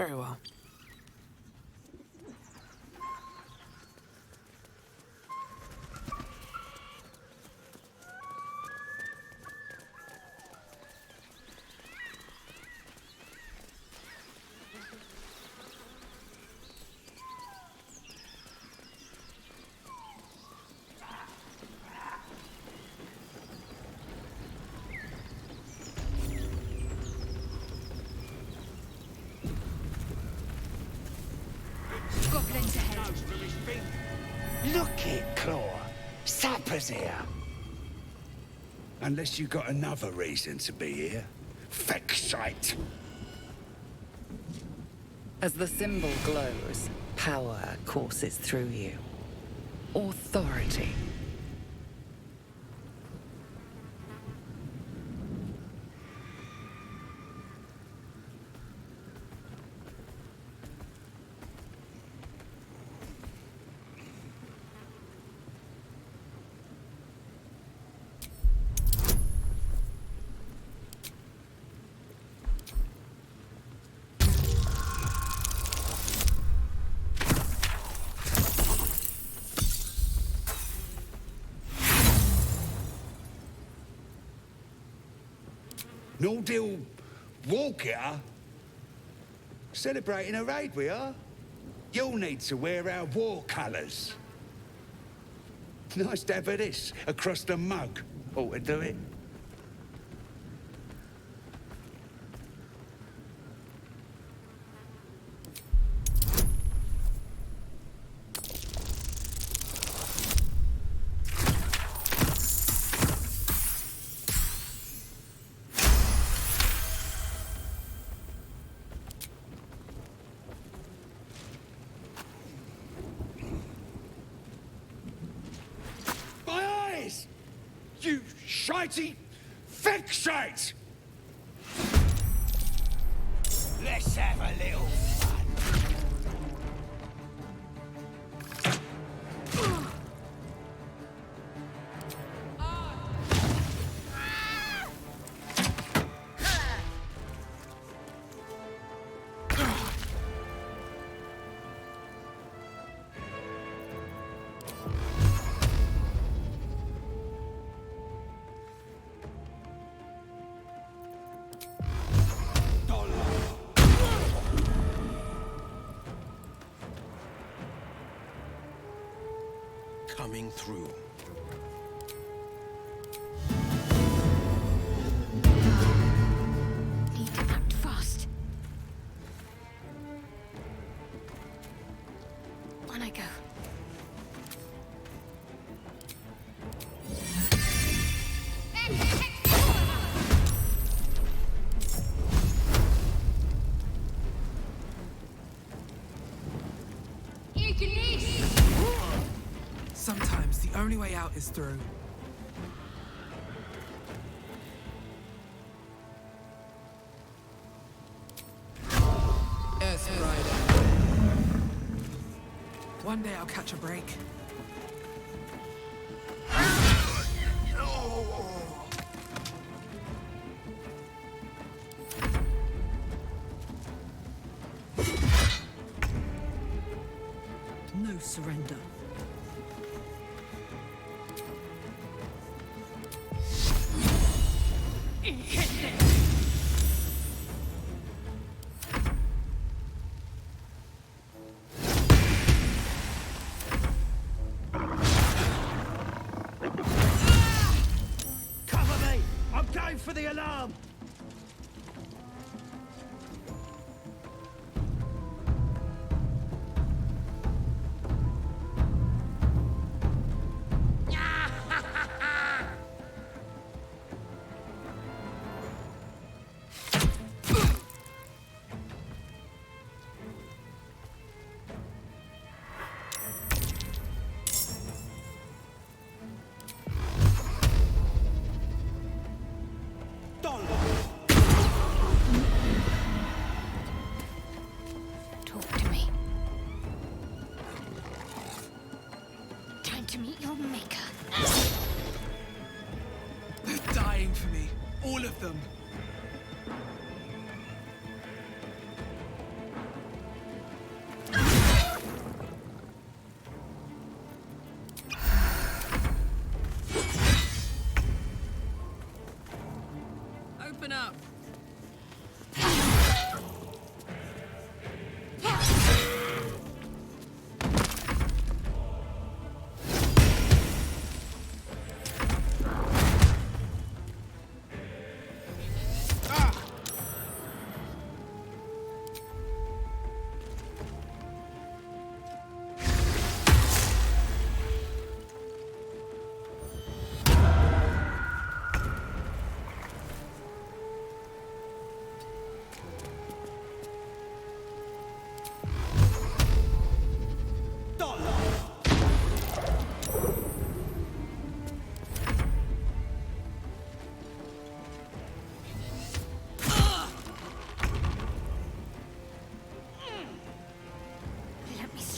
Very well. Goblins ahead. Look it, Claw. Sapper's here. Unless you got another reason to be here. Fexite. As the symbol glows, power courses through you. Authority. No deal walk here. Celebrating a raid we are. You'll need to wear our war colours. Nice to have this across the mug. Ought to do it. You shitey fixate! Let's have a little fun. Coming through. Need to act fast. On I go. Sometimes the only way out is through. Yes, Friday. One day I'll catch a break. No surrender. Cover me! I'm going for the alarm! Talk to me. Time to meet your maker. They're dying for me. All of them.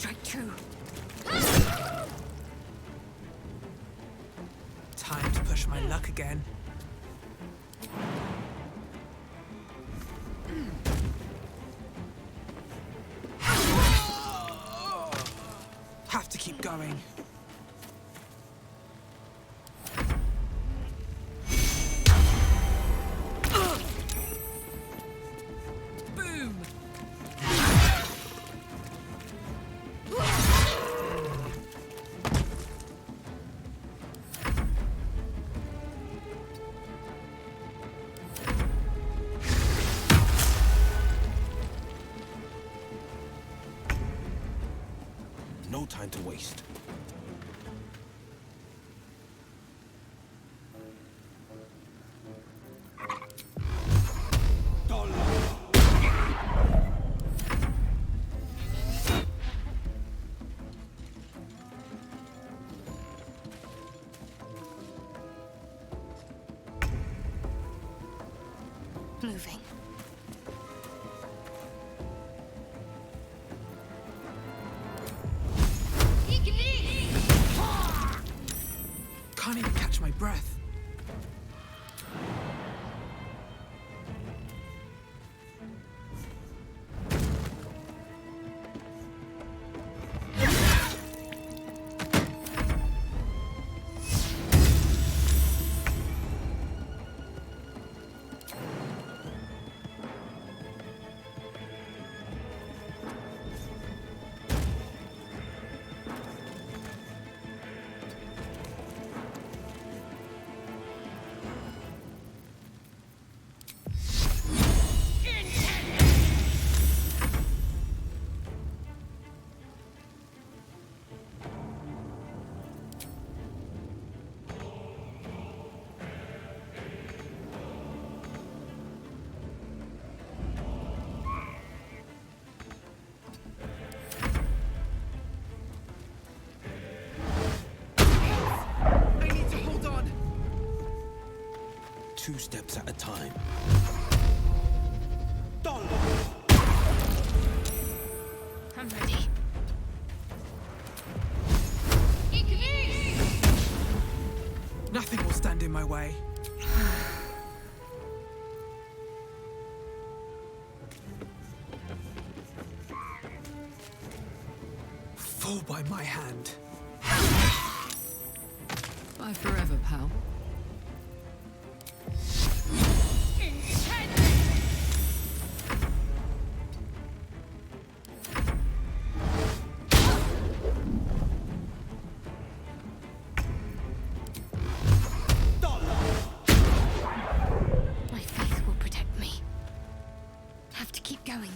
strike true. Time to push my luck again. Have to keep going. Boom! No time to waste. Moving. Can't even catch my breath. I need to hold on. 2 steps at a time. I'm ready. Nothing will stand in my way. Fall by my hand. Bye forever, pal. My faith will protect me. Have to keep going.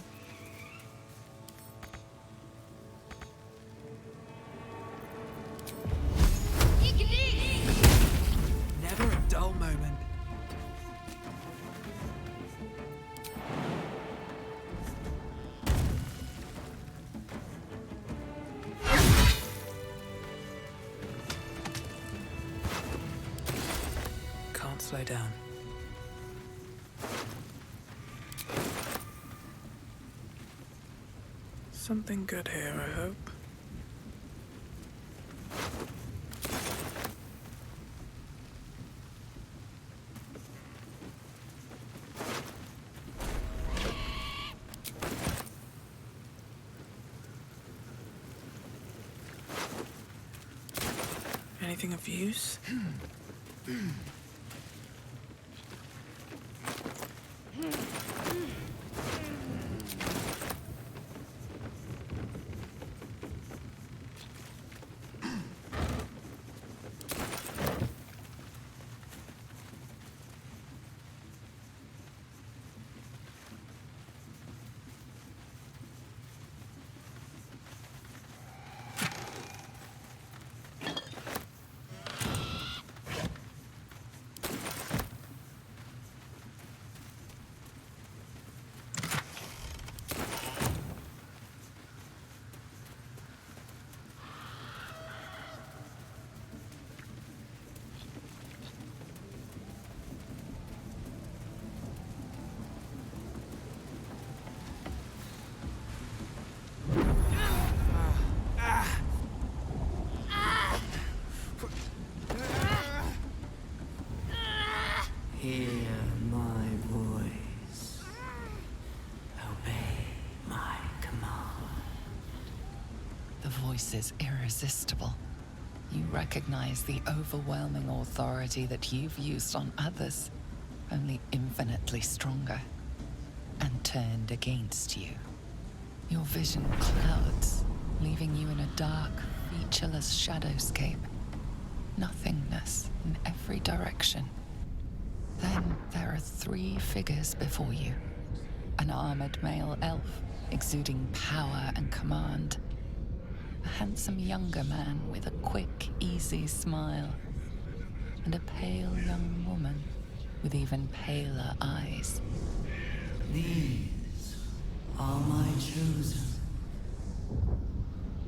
Never a dull moment. Can't slow down. Something good here, I hope. Anything of use? The voice is irresistible. You recognize the overwhelming authority that you've used on others, only infinitely stronger, and turned against you. Your vision clouds, leaving you in a dark, featureless shadowscape. Nothingness in every direction. Then there are 3 figures before you. An armored male elf, exuding power and command. A handsome younger man with a quick, easy smile. And a pale young woman with even paler eyes. These are my chosen.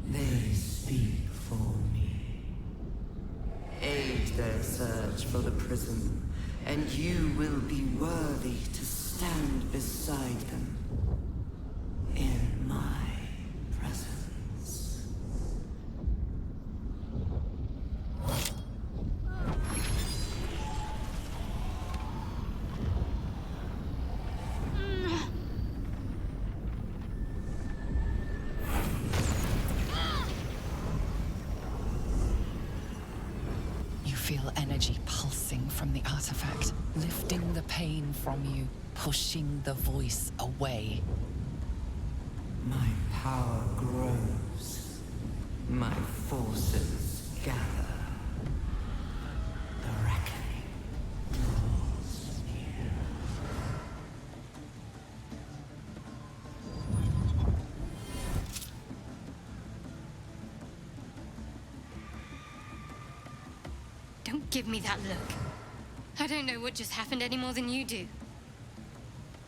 They speak for me. Aid their search for the prism, and you will be worthy to stand beside them in my presence. You feel energy pulsing from the artifact, lifting the pain from you, pushing the voice away. My power grows. My forces gather. The reckoning draws near. Don't give me that look. I don't know what just happened any more than you do.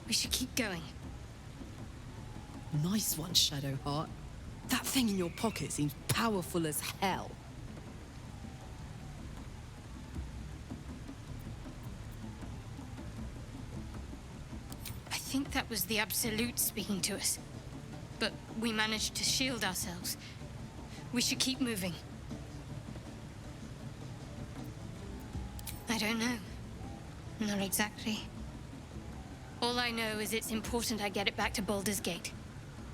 We should keep going. Nice one, Shadowheart. That thing in your pocket seems powerful as hell. I think that was the Absolute speaking to us. But we managed to shield ourselves. We should keep moving. I don't know. Not exactly. All I know is it's important I get it back to Baldur's Gate.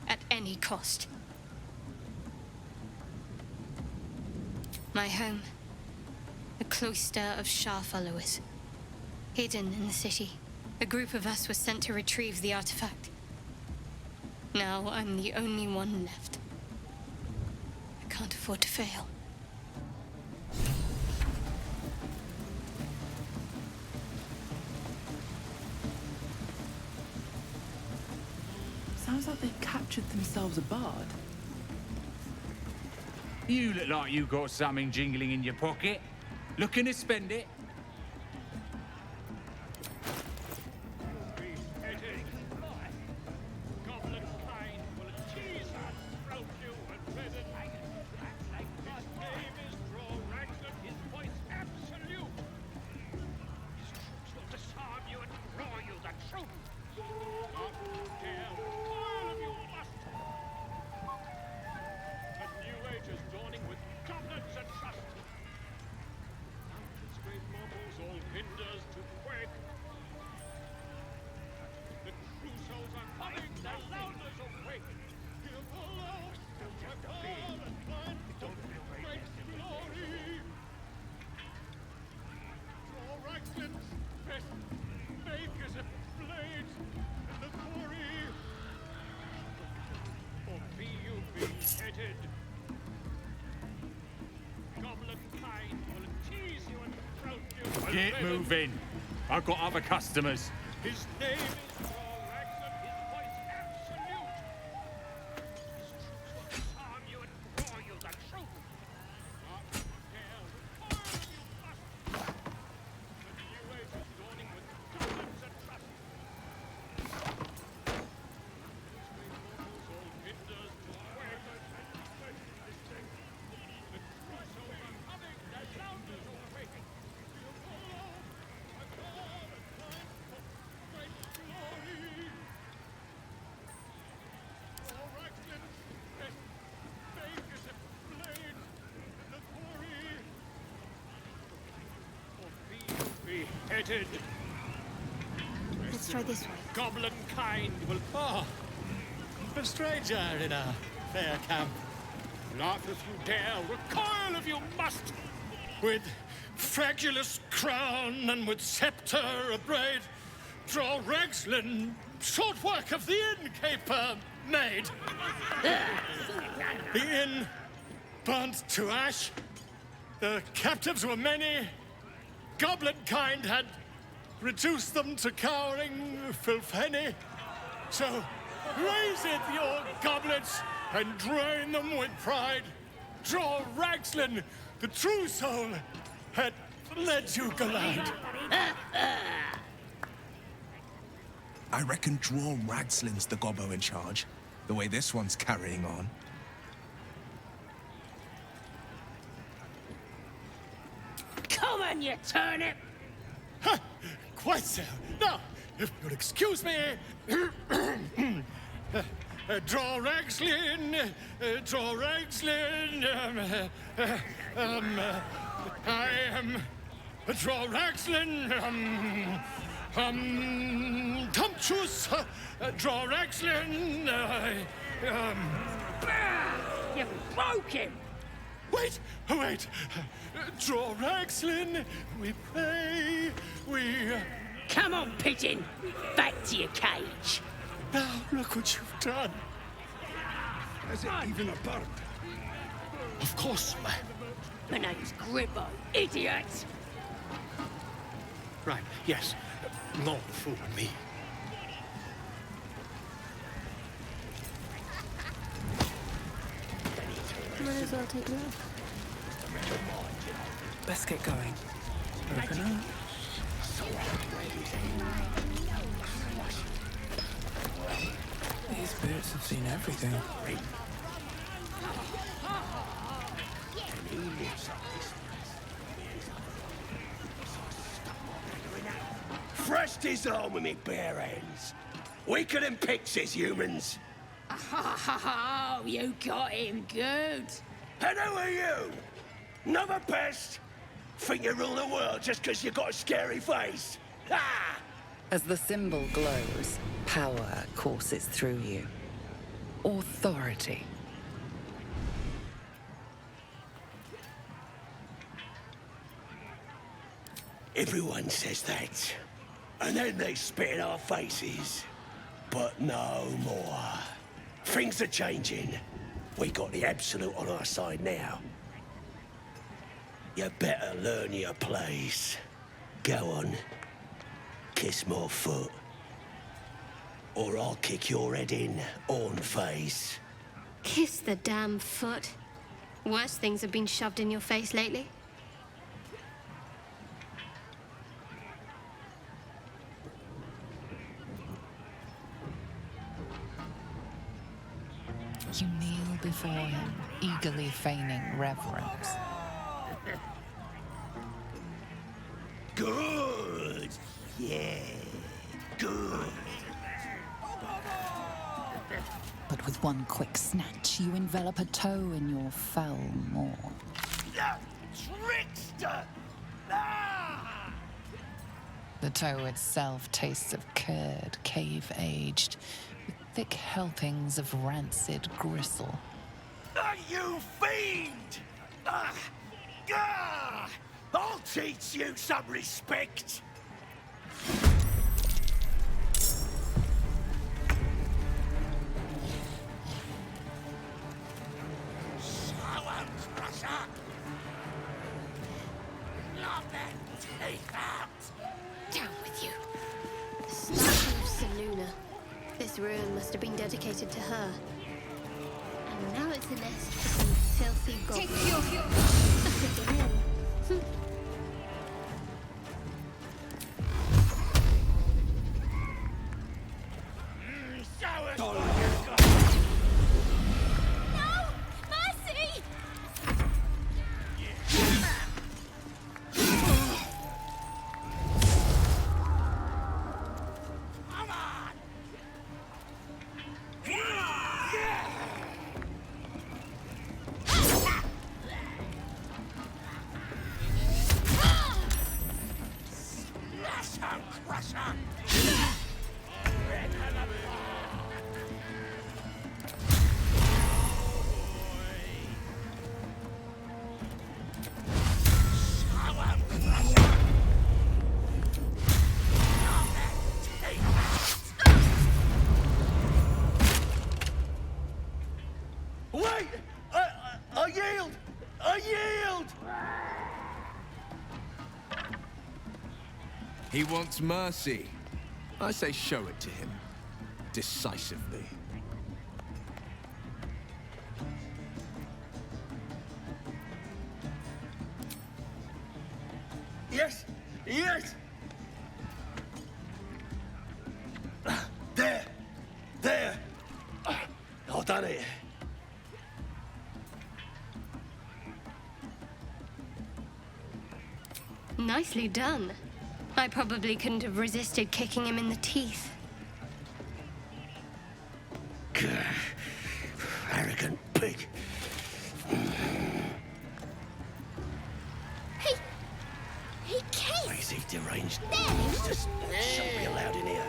At any cost. My home. A cloister of Shah followers. Hidden in the city. A group of us was sent to retrieve the artifact. Now I'm the only one left. I can't afford to fail. Sounds like they've captured themselves a bard. You look like you got something jingling in your pocket. Looking to spend it? Goblin kind will tease and throat you and dread it. His name is Ragnar, his voice absolute. His troops will disarm you and draw you the truth. Up, Gale, all of you must. A new age is dawning with goblins and trust. Mountains, great marbles, all hinders to quake. The true souls are coming, the loudness awake. Hear the loud, the call and find the great glory. Draw Ragnar's best, make as a blade in the quarry. Or be you beheaded. Goblin kind will tease you and throat you. Get moving. I've got other customers. His name is Ragnar, his voice absolute. His troops will disarm you and draw you the truth. Up, Gale, all of you must. The new age is dawning with goblins and trust. These great mortals, all hinders to quake. The true souls are coming, their loudness awaking. Feel the love, a call and find for great glory. Draw Ragnar's best, make as a blade in the quarry. Or be you beheaded. Let's try this way. Goblin kind will. Oh, a stranger in a fair camp. Laugh if you dare, recoil if you must. With fragulous crown and with scepter abraid, draw Ragslin, short work of the innkeeper made. The inn burnt to ash. The captives were many. Goblin kind had reduced them to cowering filthenny. So raise it, your goblets, and drain them with pride. Draw Ragslin, the true soul, had led you glide. I reckon draw Ragslin's the gobbo in charge, the way this one's carrying on. Come on, you turnip! Quite so. Now, if you'll excuse me, draw Ragslin, draw Ragslin, I am, draw Ragslin, Tumptuous, draw Ragslin, You broke him! Wait, wait, draw Ragslin, we pray, we... Come on, pigeon! Back to your cage! Now, look what you've done. Is it even a bird? Of course, ma'am. My name's Gribbo, idiot! Right, yes. No fool me. Might as well take it off. Let's get going. Open up. These boots have seen everything. Fresh design with me bare hands. Weaker than pixies, humans. Oh, you got him good! And who are you? Another pest? Think you rule the world just because you got a scary face? Ha! As the symbol glows, power courses through you. Authority. Everyone says that. And then they spit in our faces. But no more. Things are changing. We got the Absolute on our side now. You better learn your place. Go on. Kiss my foot. Or I'll kick your head in, on face. Kiss the damn foot. Worse things have been shoved in your face lately. You kneel before him, eagerly feigning reverence. Good. Yeah. Good. But with one quick snatch, you envelop a toe in your foul maw. Trickster! Ah! The toe itself tastes of curd, cave-aged, with thick helpings of rancid gristle. You fiend! I'll teach you some respect! Down with you. The statue of Seluna. This ruin must have been dedicated to her. And now it's a nest for some filthy goblins. Take your... He wants mercy. I say show it to him. Decisively. Yes! Yes! There! There! I've done it. Nicely done. I probably couldn't have resisted kicking him in the teeth. Arrogant pig. He kissed! Is he deranged? It's just shouldn't be allowed in here.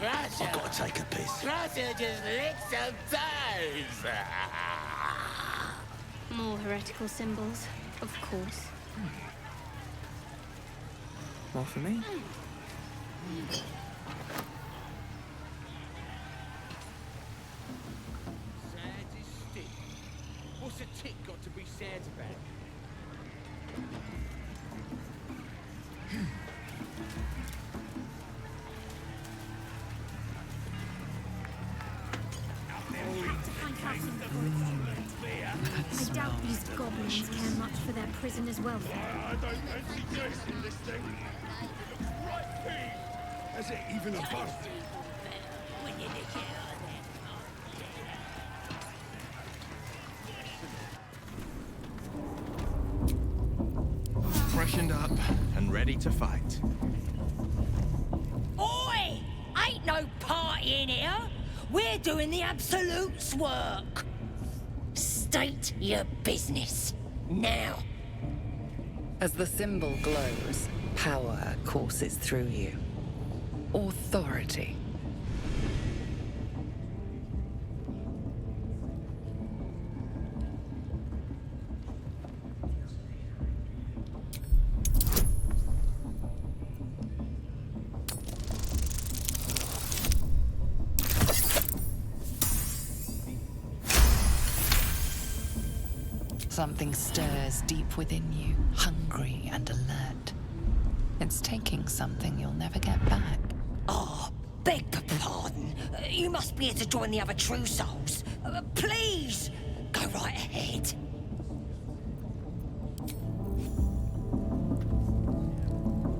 I've got to take a piss. Crusher just licked some toes. More heretical symbols, of course. More for me? Sad as stick. What's a tick got to be sad about? I doubt these goblins care much for their prisoner's welfare. I don't fancy tasting this thing. It looks right clean. Has it even a bust? Freshened up and ready to fight. Oi! Ain't no party in here. We're doing the Absolute's work. State your business. Now. As the symbol glows, power courses through you. Authority. Something stirs deep within you, hungry and alert. It's taking something you'll never get back. Oh, beg pardon. You must be here to join the other true souls. Please, go right ahead.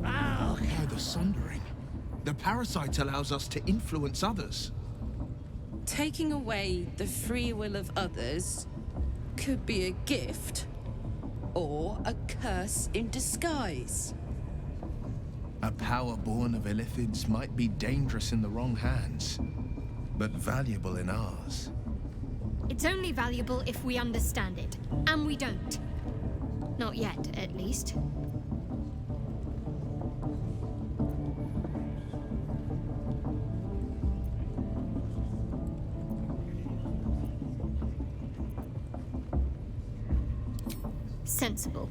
By the Sundering. The parasite allows us to influence others. Taking away the free will of others could be a gift or a curse in disguise. A power born of illithids might be dangerous in the wrong hands, but valuable in ours. It's only valuable if we understand it, and we don't. Not yet, at least. Sensible.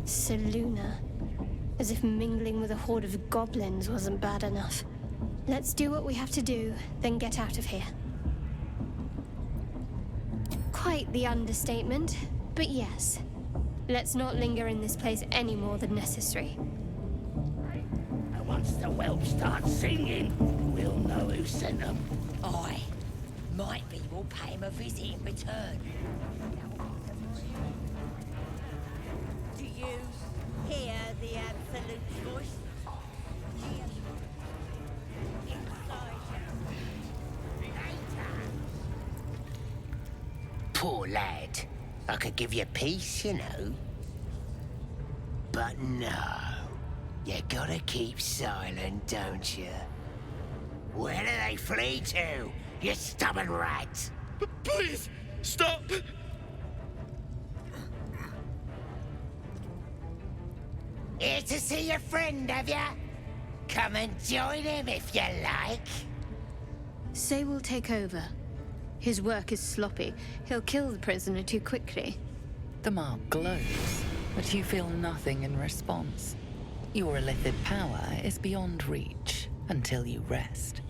Seluna. As if mingling with a horde of goblins wasn't bad enough. Let's do what we have to do, then get out of here. Quite the understatement, but yes. Let's not linger in this place any more than necessary. And once the whelp starts singing, we'll know who sent them. Aye. Might be we'll pay him a visit in return. Do you hear the Absolute's voice? Poor lad. I could give you peace, you know. But no. You gotta keep silent, don't you? Where do they flee to, you stubborn rat? Please, stop! Here to see your friend, have ya? Come and join him if you like. Say we'll take over. His work is sloppy. He'll kill the prisoner too quickly. The mark glows, but you feel nothing in response. Your illithid power is beyond reach until you rest.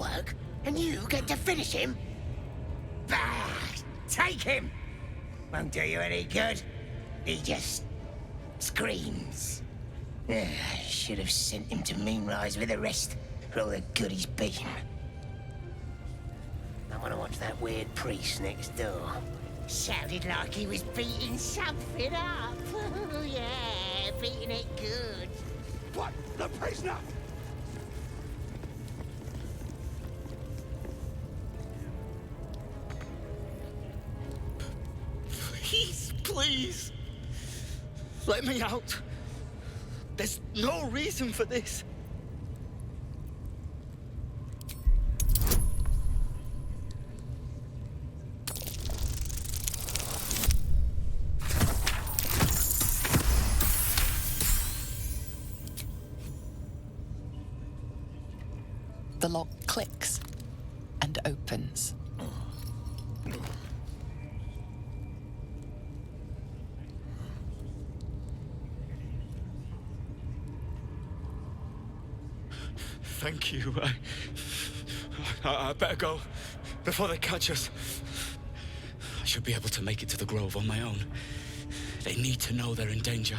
work, and you get to finish him? Bah! Take him! Won't do you any good. He just screams. I should have sent him to Moonrise with the rest for all the good he's been. I want to watch that weird priest next door. Sounded like he was beating something up. Yeah, beating it good. What? The prisoner? Please. Let me out. There's no reason for this. The lock clicks and opens. Thank you. I better go before they catch us. I should be able to make it to the Grove on my own. They need to know they're in danger.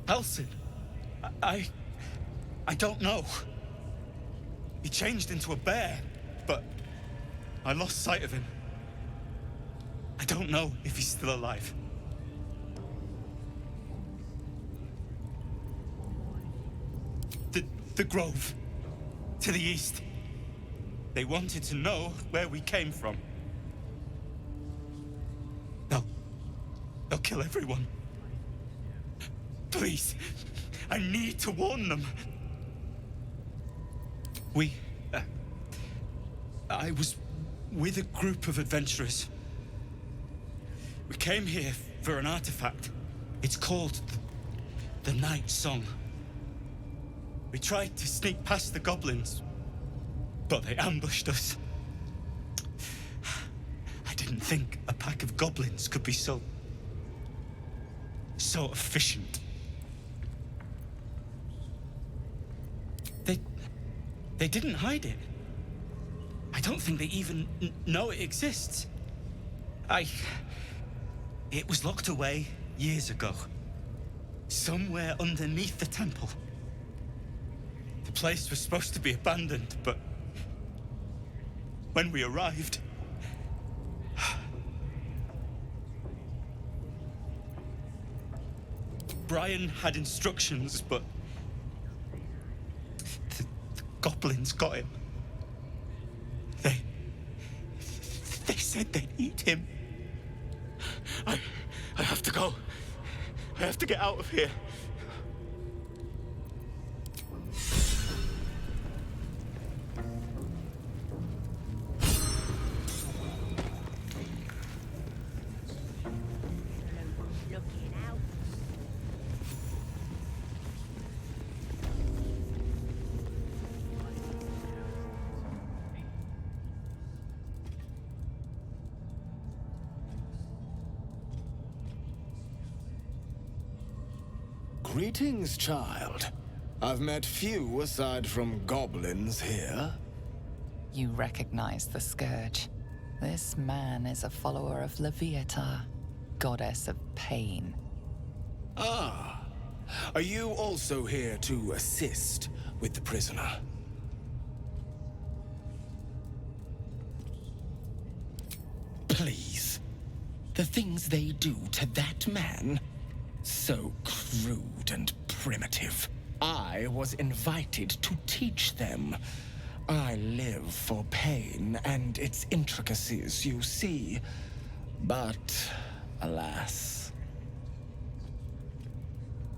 Elsin, I don't know. He changed into a bear, but I lost sight of him. I don't know if he's still alive. The Grove, to the east. They wanted to know where we came from. They'll kill everyone. Please, I need to warn them. I was with a group of adventurers. We came here for an artifact. It's called the Night Song. We tried to sneak past the goblins, but they ambushed us. I didn't think a pack of goblins could be so efficient. They didn't hide it. I don't think they even know it exists. It was locked away years ago, somewhere underneath the temple. The place was supposed to be abandoned, but when we arrived, Brian had instructions, but the goblins got him. They said they'd eat him. I have to go. I have to get out of here. Greetings, child. I've met few aside from goblins here. You recognize the Scourge. This man is a follower of Leviatha, goddess of pain. Ah. Are you also here to assist with the prisoner? Please. The things they do to that man? So crude and primitive. I was invited to teach them. I live for pain and its intricacies, you see. But, alas.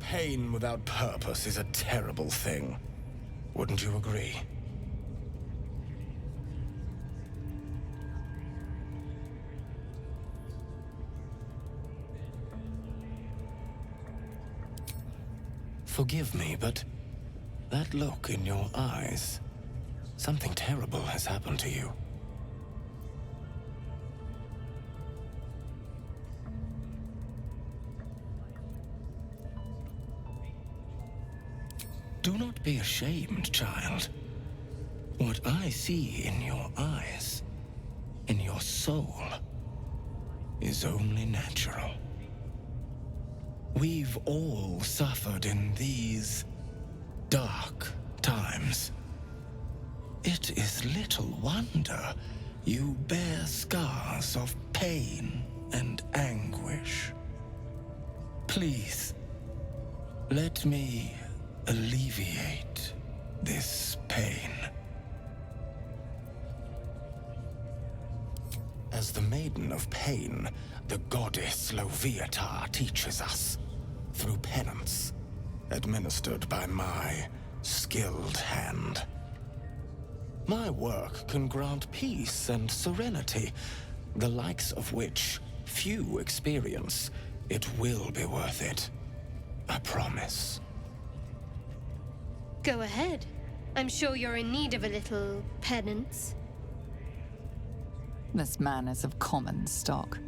Pain without purpose is a terrible thing. Wouldn't you agree? Forgive me, but that look in your eyes, something terrible has happened to you. Do not not be ashamed, child. What I see in your eyes, in your soul, is only natural. We've all suffered in these dark times. It is little wonder you bear scars of pain and anguish. Please, let me alleviate this pain. As the Maiden of Pain, the goddess Loviatar teaches us, through penance, administered by my skilled hand. My work can grant peace and serenity, the likes of which few experience. It will be worth it. I promise. Go ahead. I'm sure you're in need of a little penance. This man is of common stock.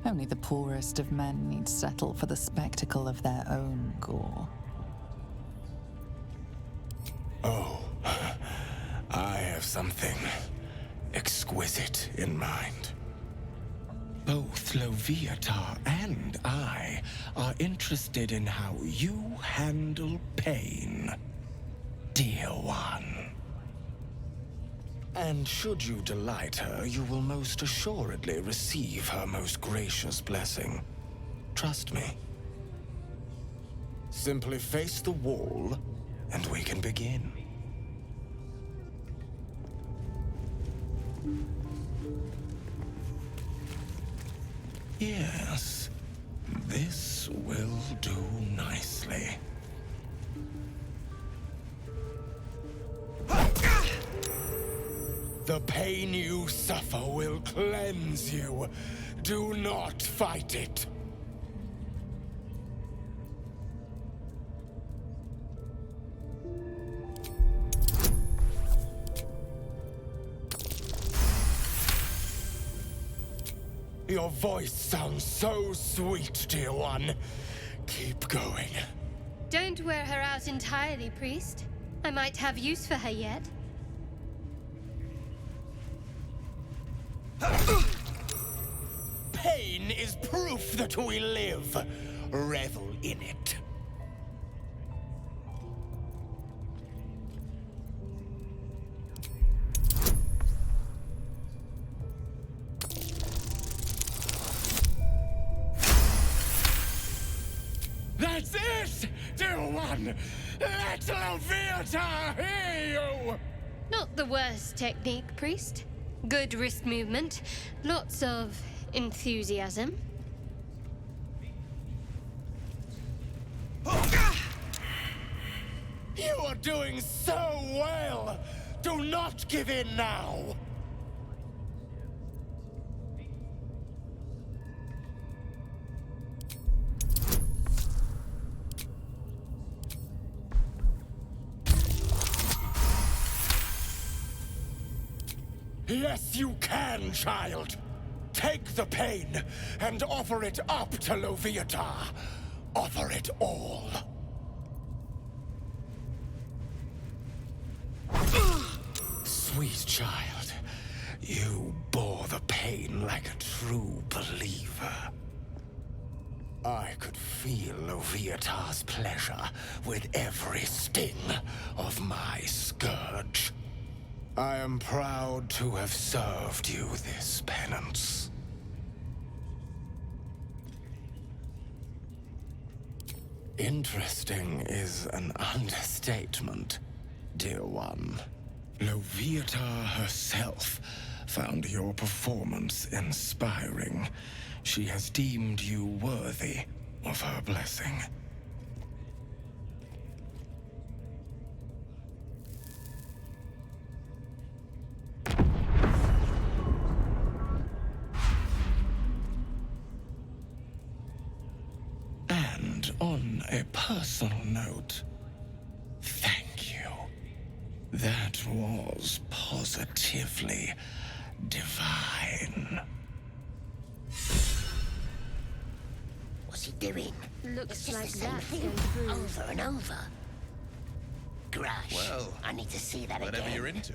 Only the poorest of men need settle for the spectacle of their own gore. Oh, I have something exquisite in mind. Both Loviatar and I are interested in how you handle pain, dear one. And should you delight her, you will most assuredly receive her most gracious blessing. Trust me. Simply face the wall, and we can begin. Yes, this will do nicely. The pain you suffer will cleanse you. Do not fight it. Your voice sounds so sweet, dear one. Keep going. Don't wear her out entirely, priest. I might have use for her yet. Pain is proof that we live. Revel in it. That's it, dear one! Let Loviatar hear you! Not the worst technique, priest. Good wrist movement. Lots of enthusiasm. You are doing so well! Do not give in now! Yes, you can, child. Take the pain and offer it up to Loviatar. Offer it all. Sweet child, you bore the pain like a true believer. I could feel Loviatar's pleasure with every sting of my scourge. I am proud to have served you this penance. Interesting is an understatement, dear one. Loviatar herself found your performance inspiring. She has deemed you worthy of her blessing. And on a personal note, thank you. That was positively divine. What's he doing? Looks It's just like the same that thing, going through. over and over. Grush. Well, I need to see that whatever again. you're into.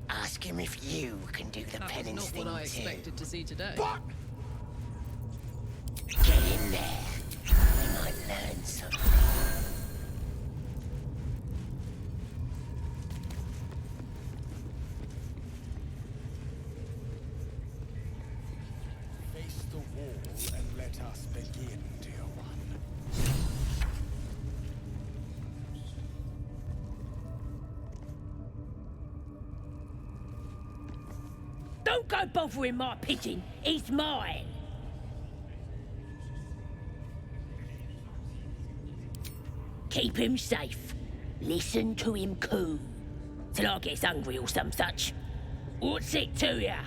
Ask him if you can do the That was penance not thing what I too. expected to see today. What? Get in there. You might learn something. Face the wall and let us begin, dear one. Don't go bothering my pigeon. He's mine. Keep him safe. Listen to him coo. Till I gets hungry or some such. What's it to ya?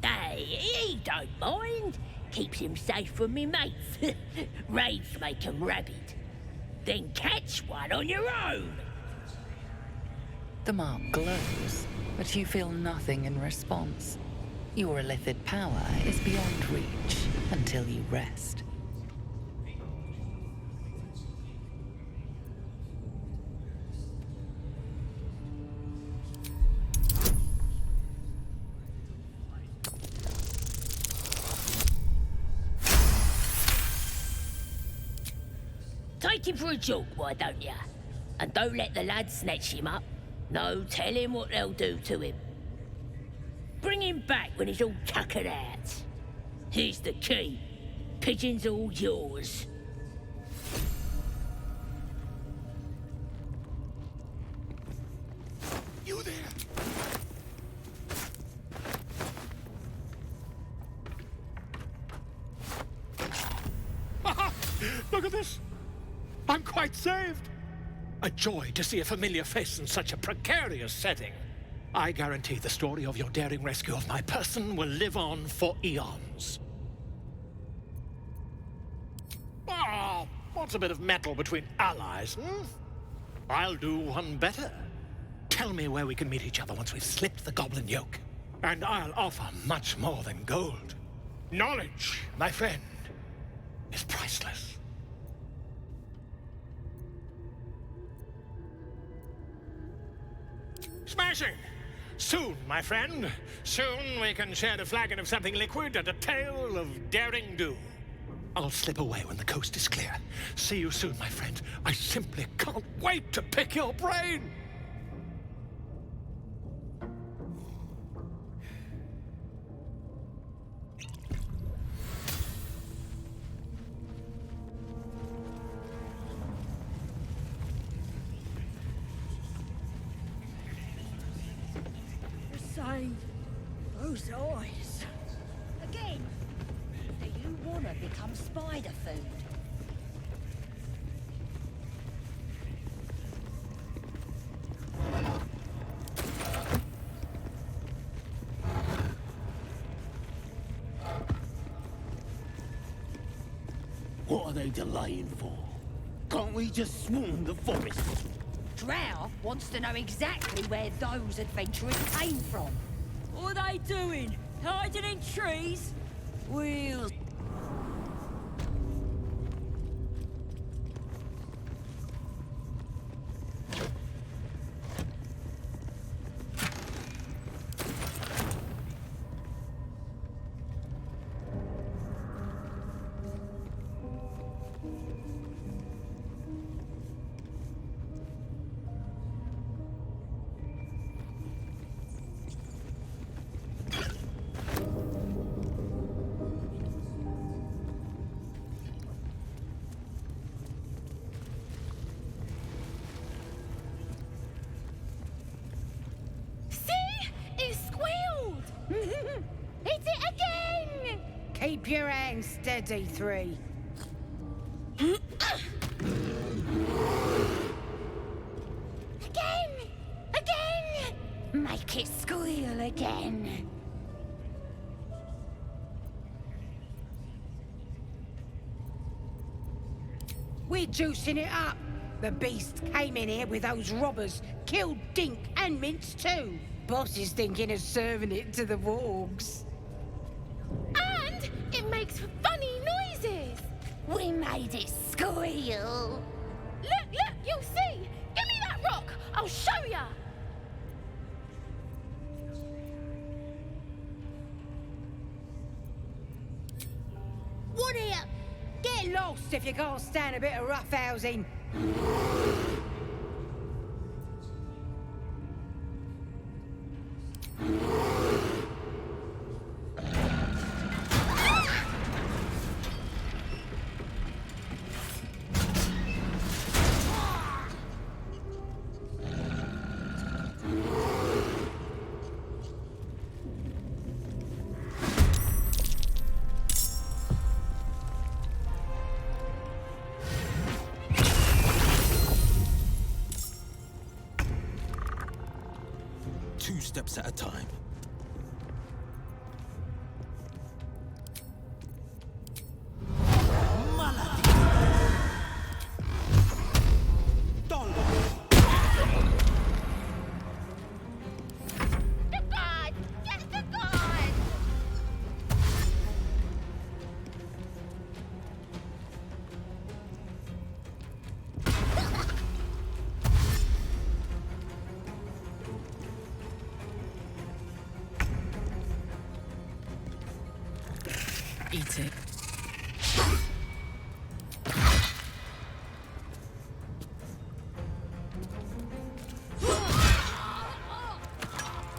Hey, he don't mind. Keeps him safe from me mates. Raids make 'em rabid. Then catch one on your own. The mark glows, but you feel nothing in response. Your illithid power is beyond reach until you rest. Take him for a joke, why don't ya? And don't let the lads snatch him up. No, tell him what they'll do to him. Bring him back when he's all tuckered out. Here's the key. Pigeon's all yours. You there? Look at this! I'm quite saved! A joy to see a familiar face in such a precarious setting. I guarantee the story of your daring rescue of my person will live on for eons. Ah, what's a bit of metal between allies, I'll do one better. Tell me where we can meet each other once we've slipped the Goblin yoke. And I'll offer much more than gold. Knowledge, my friend, is priceless. Smashing! Soon, my friend. Soon we can share a flagon of something liquid and a tale of daring do. I'll slip away when the coast is clear. See you soon, my friend. I simply can't wait to pick your brain! Say, those eyes. Again, do you want to become spider food? What are they delaying for? Can't we just swarm the forest? Drow wants to know exactly where those adventurers came from. What are they doing? Hiding in trees? We'll... Hit it again! Keep your hands steady, 3. Again! Again! Make it squeal again. We're juicing it up. The beast came in here with those robbers, killed Dink and Mince too. Boss is thinking of serving it to the wargs. And it makes for made it squeal. Look, you'll see! Give me that rock! I'll show ya! What here? Get lost if you can't stand a bit of roughhousing. Two steps at a time. The guard! Get the guard! Eat it.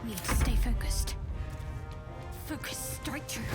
Need to stay focused. Focus straight through.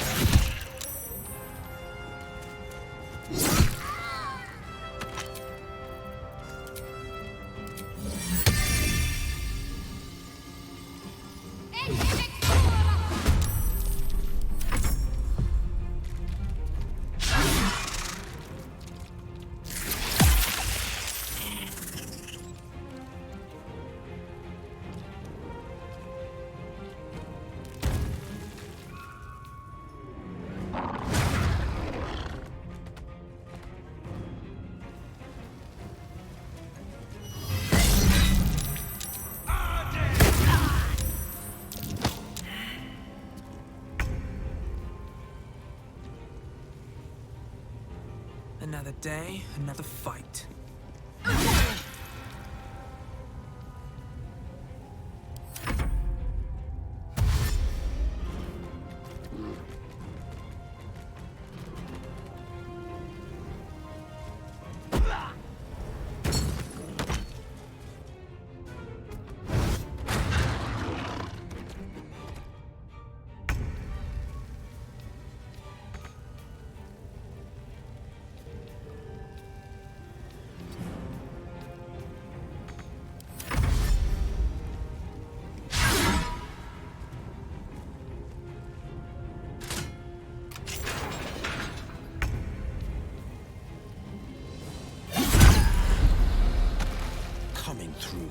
Another day, another fight. Coming through.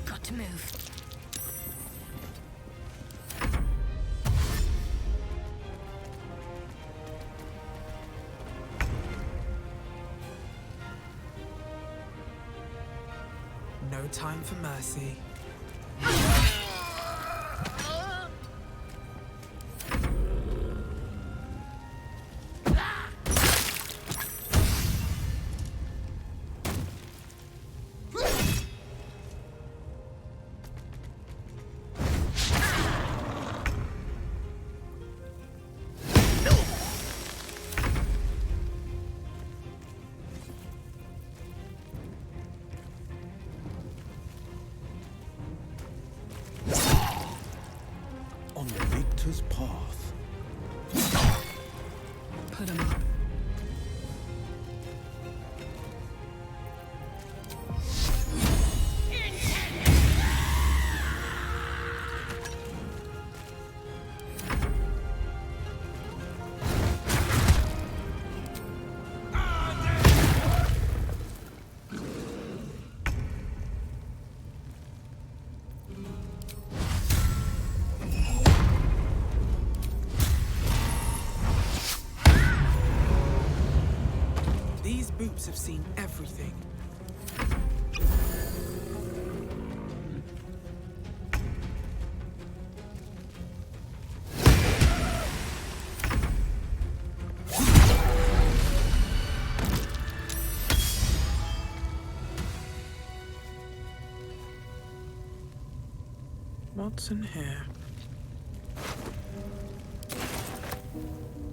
Got to move. No time for mercy. boots have seen everything. What's in here?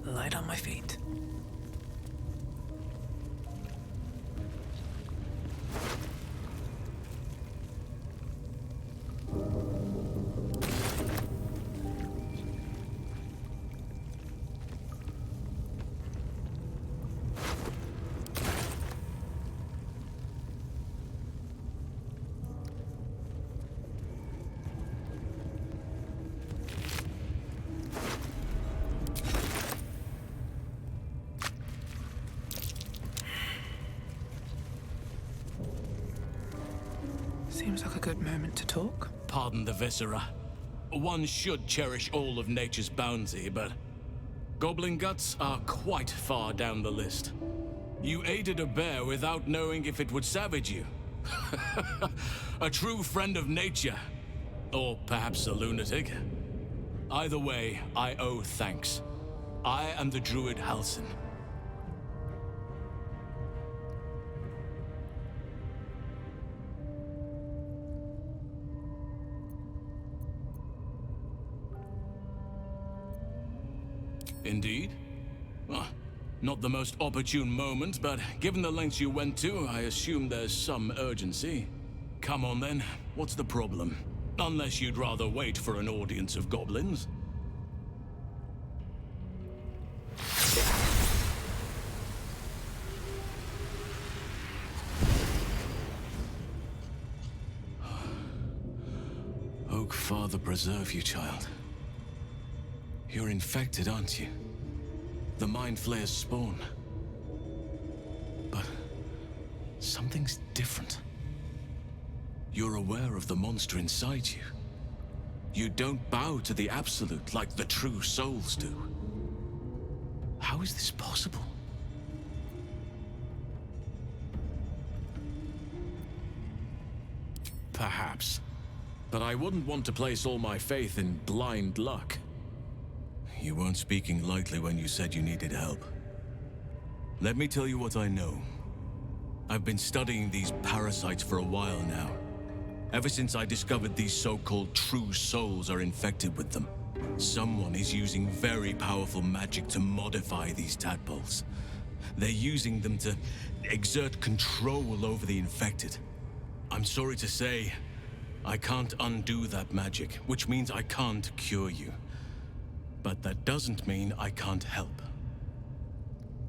Light on my feet. Seems like a good moment to talk. Pardon the viscera. One should cherish all of nature's bounty, but goblin guts are quite far down the list. You aided a bear without knowing if it would savage you. A true friend of nature. Or perhaps a lunatic. Either way, I owe thanks. I am the druid Halsin. Indeed? Well, not the most opportune moment, but given the lengths you went to, I assume there's some urgency. Come on then, what's the problem? Unless you'd rather wait for an audience of goblins. Oak Father preserve you, child. You're infected, aren't you? The Mind Flayer's spawn. But something's different. You're aware of the monster inside you. You don't bow to the Absolute like the true souls do. How is this possible? Perhaps. But I wouldn't want to place all my faith in blind luck. You weren't speaking lightly when you said you needed help. Let me tell you what I know. I've been studying these parasites for a while now. Ever since I discovered these so-called true souls are infected with them. Someone is using very powerful magic to modify these tadpoles. They're using them to exert control over the infected. I'm sorry to say, I can't undo that magic, which means I can't cure you. But that doesn't mean I can't help.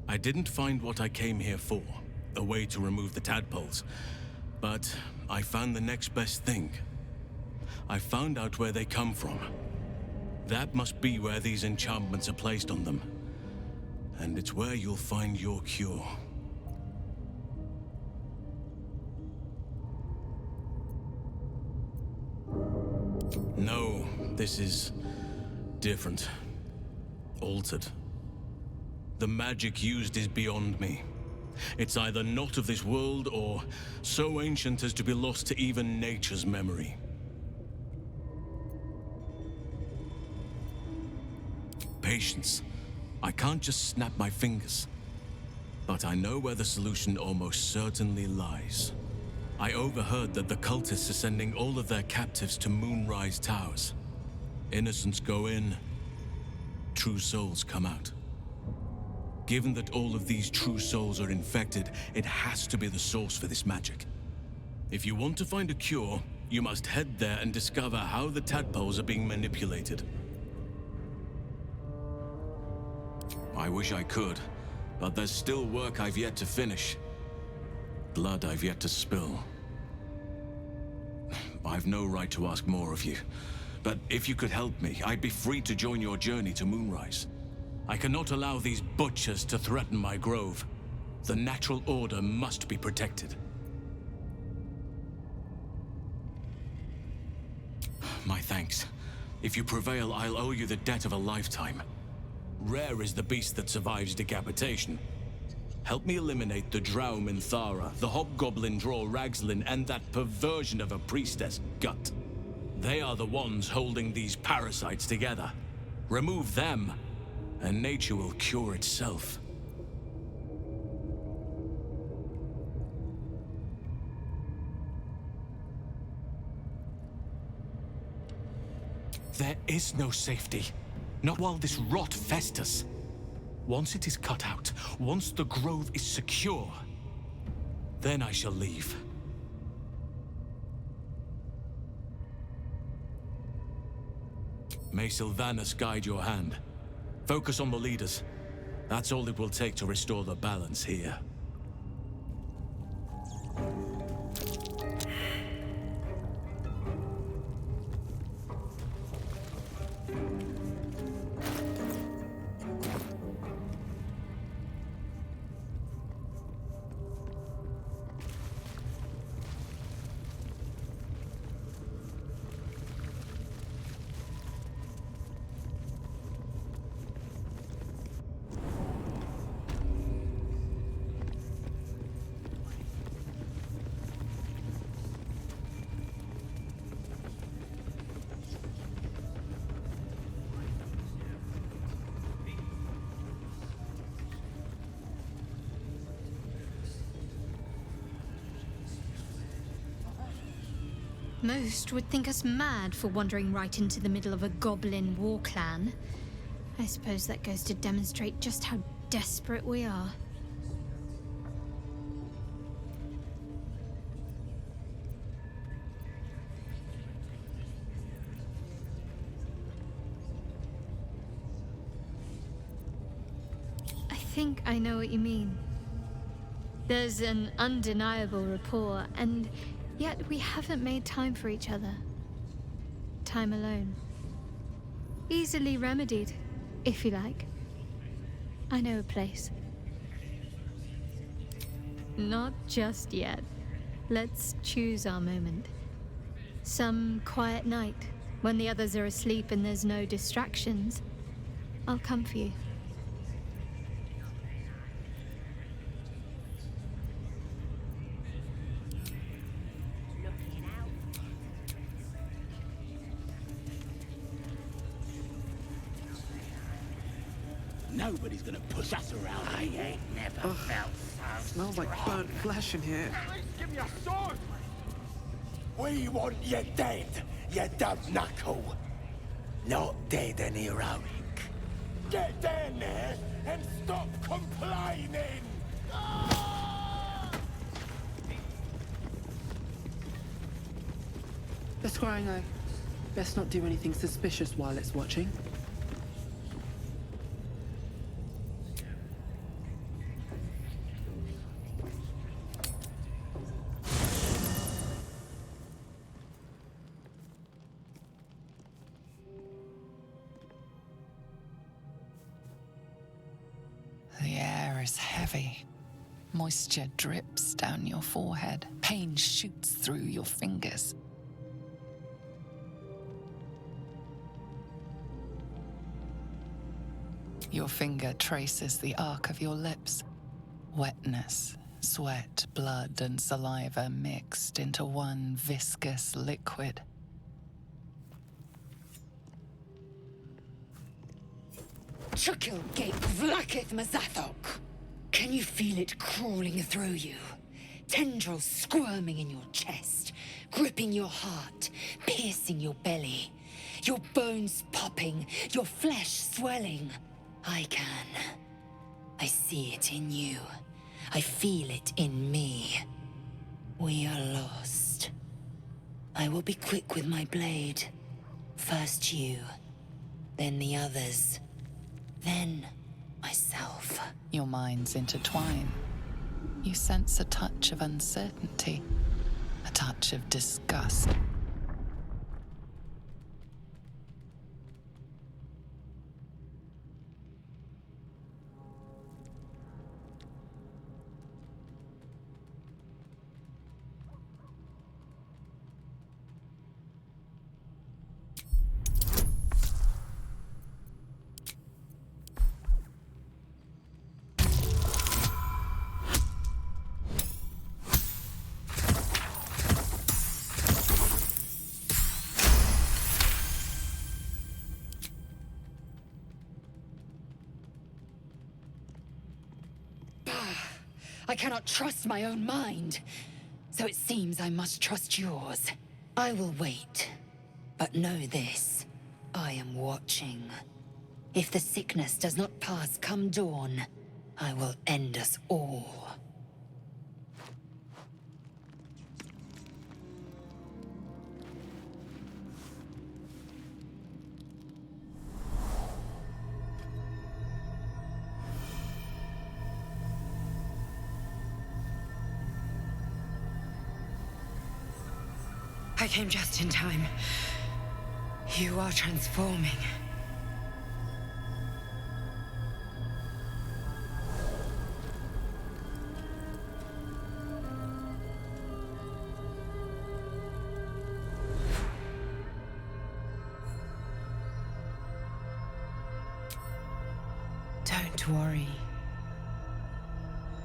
I didn't find what I came here for, a way to remove the tadpoles, but I found the next best thing. I found out where they come from. That must be where these enchantments are placed on them. And it's where you'll find your cure. No, this is different. Altered. The magic used is beyond me. It's either not of this world or so ancient as to be lost to even nature's memory. Patience. I can't just snap my fingers. But I know where the solution almost certainly lies. I overheard that the cultists are sending all of their captives to Moonrise Towers. Innocents go in, true souls come out. Given that all of these true souls are infected, it has to be the source for this magic. If you want to find a cure, you must head there and discover how the tadpoles are being manipulated. I wish I could, but there's still work I've yet to finish. Blood I've yet to spill. I've no right to ask more of you, but if you could help me, I'd be free to join your journey to Moonrise. I cannot allow these butchers to threaten my grove. The natural order must be protected. My thanks. If you prevail, I'll owe you the debt of a lifetime. Rare is the beast that survives decapitation. Help me eliminate the Drow Minthara, the Hobgoblin Draw Ragslin, and that perversion of a priestess, Gut. They are the ones holding these parasites together. Remove them, and nature will cure itself. There is no safety. Not while this rot festers. Once it is cut out, once the grove is secure, then I shall leave. May Sylvanus guide your hand. Focus on the leaders. That's all it will take to restore the balance here. Most would think us mad for wandering right into the middle of a goblin war clan. I suppose that goes to demonstrate just how desperate we are. I think I know what you mean. There's an undeniable rapport, and yet we haven't made time for each other. Time alone. Easily remedied, if you like. I know a place. Not just yet. Let's choose our moment. Some quiet night, when the others are asleep and there's no distractions. I'll come for you. Nobody's gonna push us around. I ain't never felt so Smells like burnt flesh in here. At least give me a sword! We want you dead, you dumb knuckle. Not dead and heroic. Get down there and stop complaining! The scrying eye. Best not do anything suspicious while it's watching. The air is heavy. Moisture drips down your forehead. Pain shoots through your fingers. Your finger traces the arc of your lips. Wetness, sweat, blood, and saliva mixed into one viscous liquid. Chukil Gate Vlakith Mazathok. Can you feel it crawling through you? Tendrils squirming in your chest, gripping your heart, piercing your belly. Your bones popping, your flesh swelling. I can. I see it in you. I feel it in me. We are lost. I will be quick with my blade. First you, then the others. Then, myself. Your minds intertwine. You sense a touch of uncertainty, a touch of disgust. I cannot trust my own mind. So it seems I must trust yours. I will wait. But know this. I am watching. If the sickness does not pass come dawn, I will end us all. I came just in time. You are transforming. Don't worry.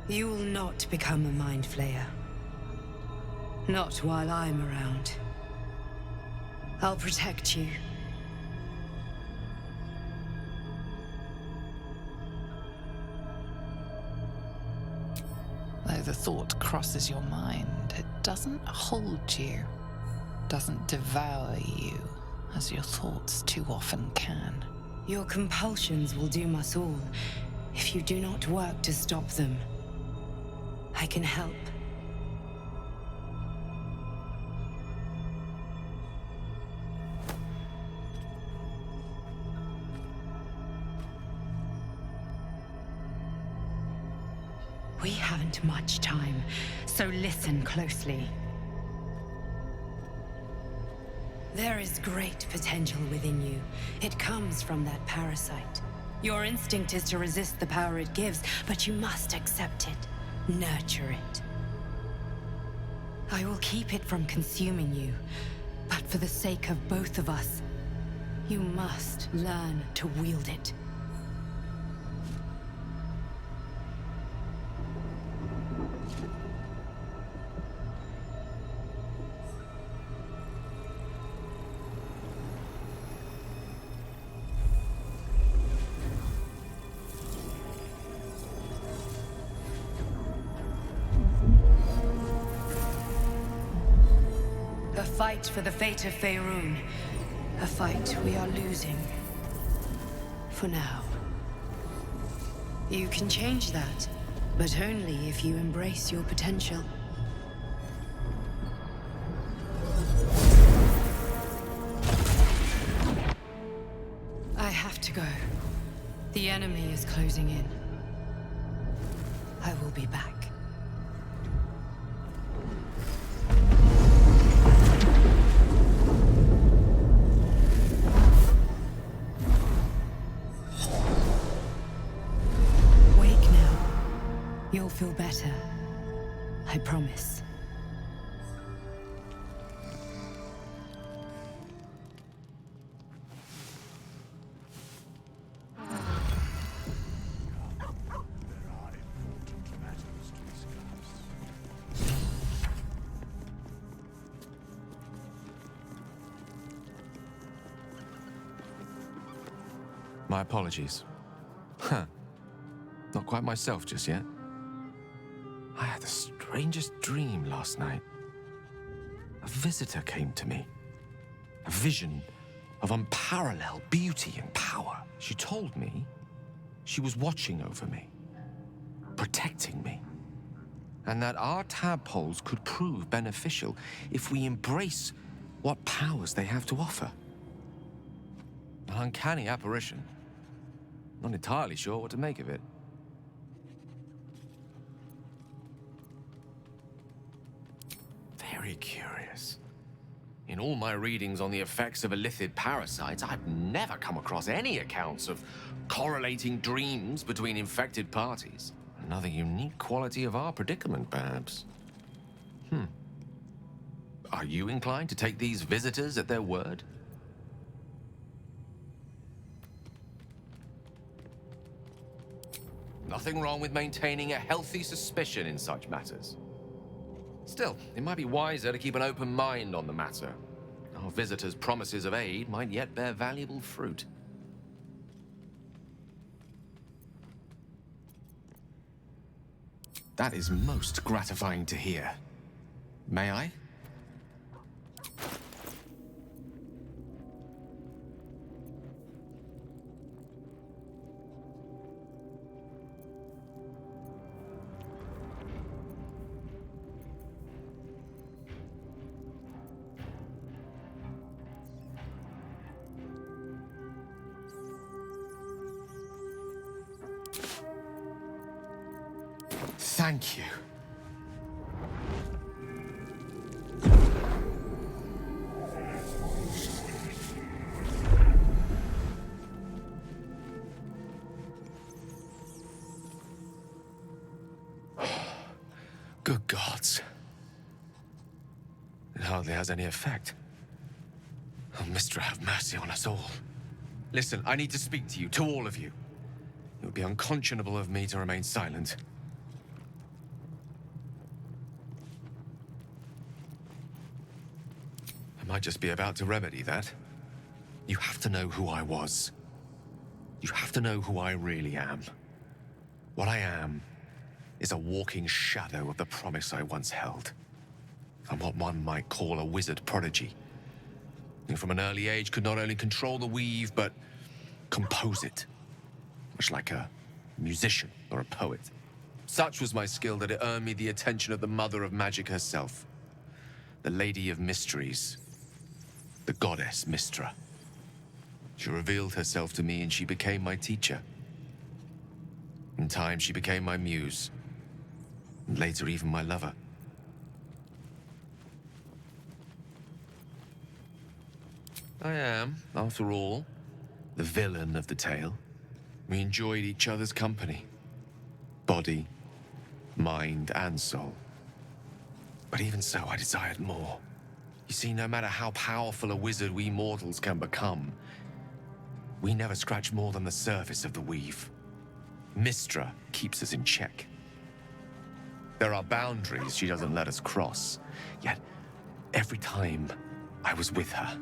You will not become a mind flayer. Not while I'm around. I'll protect you. Though the thought crosses your mind, it doesn't hold you, doesn't devour you, as your thoughts too often can. Your compulsions will doom us all, if you do not work to stop them. I can help. We haven't much time, so listen closely. There is great potential within you. It comes from that parasite. Your instinct is to resist the power it gives, but you must accept it, nurture it. I will keep it from consuming you, but for the sake of both of us, you must learn to wield it. A fight for the fate of Faerun. A fight we are losing. For now. You can change that, but only if you embrace your potential. I have to go. The enemy is closing in. I will be back. You'll feel better. I promise. My apologies. Huh. Not quite myself just yet. I had the strangest dream last night. A visitor came to me. A vision of unparalleled beauty and power. She told me she was watching over me, protecting me, and that our tadpoles could prove beneficial if we embrace what powers they have to offer. An uncanny apparition. Not entirely sure what to make of it. Very curious. In all my readings on the effects of illithid parasites, I've never come across any accounts of correlating dreams between infected parties. Another unique quality of our predicament, perhaps. Are you inclined to take these visitors at their word? Nothing wrong with maintaining a healthy suspicion in such matters. Still, it might be wiser to keep an open mind on the matter. Our visitors' promises of aid might yet bear valuable fruit. That is most gratifying to hear. May I? Thank you. Good gods. It hardly has any effect. Oh, Mistra, have mercy on us all. Listen, I need to speak to you, to all of you. It would be unconscionable of me to remain silent. I might just be about to remedy that. You have to know who I was. You have to know who I really am. What I am is a walking shadow of the promise I once held. I'm what one might call a wizard prodigy. And from an early age could not only control the weave, but compose it. Much like a musician or a poet. Such was my skill that it earned me the attention of the mother of magic herself. The Lady of Mysteries. The goddess Mistra. She revealed herself to me and she became my teacher. In time, she became my muse. And later, even my lover. I am, after all, the villain of the tale. We enjoyed each other's company. Body, mind, and soul. But even so, I desired more. You see, no matter how powerful a wizard we mortals can become, we never scratch more than the surface of the weave. Mistra keeps us in check. There are boundaries she doesn't let us cross. Yet, every time I was with her,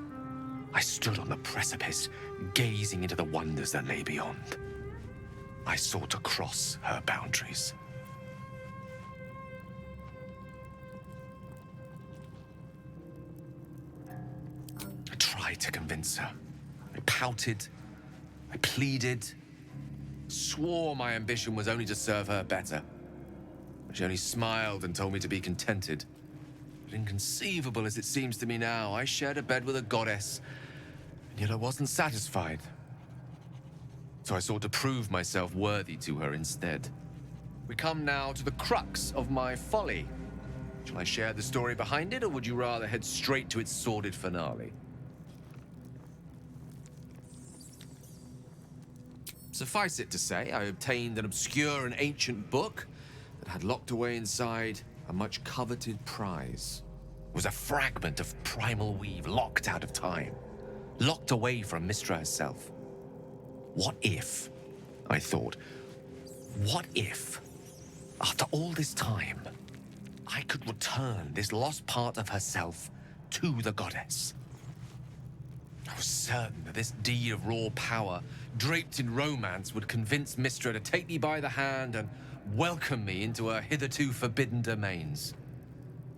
I stood on the precipice, gazing into the wonders that lay beyond. I sought to cross her boundaries. I tried to convince her. I pouted. I pleaded. Swore my ambition was only to serve her better. She only smiled and told me to be contented. But inconceivable as it seems to me now, I shared a bed with a goddess, and yet I wasn't satisfied. So I sought to prove myself worthy to her instead. We come now to the crux of my folly. Shall I share the story behind it, or would you rather head straight to its sordid finale? Suffice it to say, I obtained an obscure and ancient book that had locked away inside a much coveted prize. It was a fragment of primal weave locked out of time, locked away from Mistra herself. What if, I thought, what if, after all this time, I could return this lost part of herself to the goddess? I was certain that this deed of raw power, draped in romance, would convince Mistra to take me by the hand and welcome me into her hitherto forbidden domains.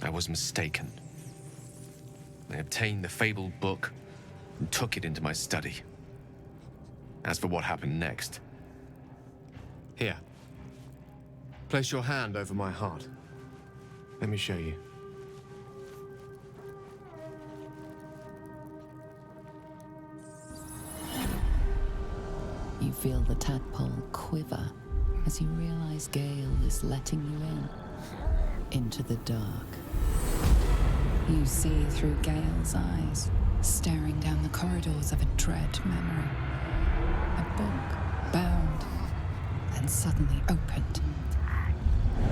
I was mistaken. I obtained the fabled book and took it into my study. As for what happened next... Here. Place your hand over my heart. Let me show you. You feel the tadpole quiver as you realize Gale is letting you into the dark. You see through Gale's eyes, staring down the corridors of a dread memory. A book, bound, then suddenly opened.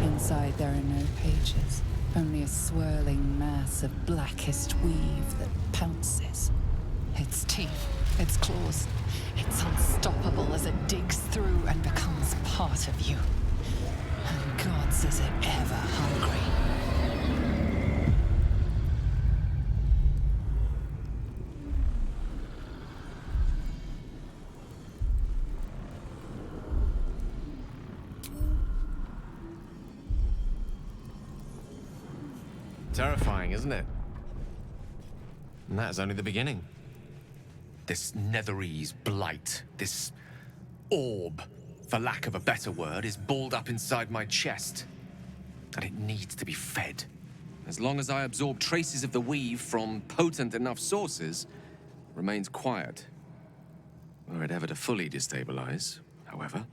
Inside there are no pages, only a swirling mass of blackest weave that pounces. Its teeth, its claws, it's unstoppable as it digs through and becomes part of you. And gods, is it ever hungry. Terrifying, isn't it? And that is only the beginning. This Netherese blight, this orb, for lack of a better word, is balled up inside my chest. And it needs to be fed. As long as I absorb traces of the weave from potent enough sources, it remains quiet. Were it ever to fully destabilize, however.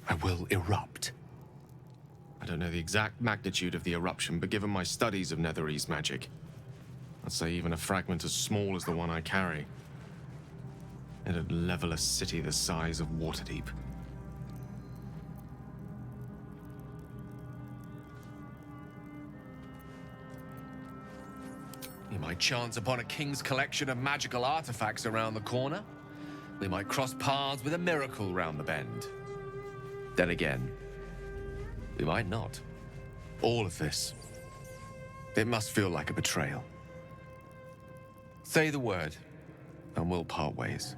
I will erupt. I don't know the exact magnitude of the eruption, but given my studies of Netherese magic, I'd say even a fragment as small as the one I carry, it'd level a city the size of Waterdeep. We might chance upon a king's collection of magical artifacts around the corner. We might cross paths with a miracle round the bend. Then again, we might not. All of this, it must feel like a betrayal. Say the word, and we'll part ways.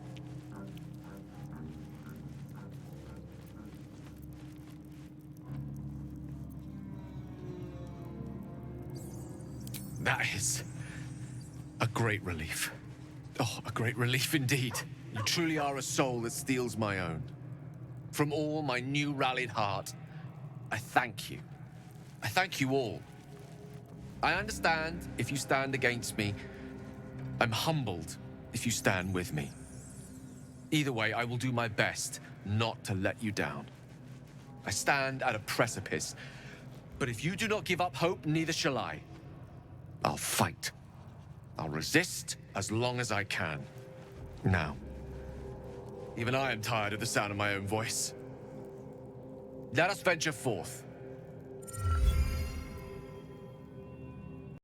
That is a great relief. Oh, a great relief indeed. You truly are a soul that steals my own. From all my new rallied heart, I thank you. I thank you all. I understand if you stand against me. I'm humbled if you stand with me. Either way, I will do my best not to let you down. I stand at a precipice, but if you do not give up hope, neither shall I. I'll fight. I'll resist as long as I can. Now, even I am tired of the sound of my own voice. Let us venture forth.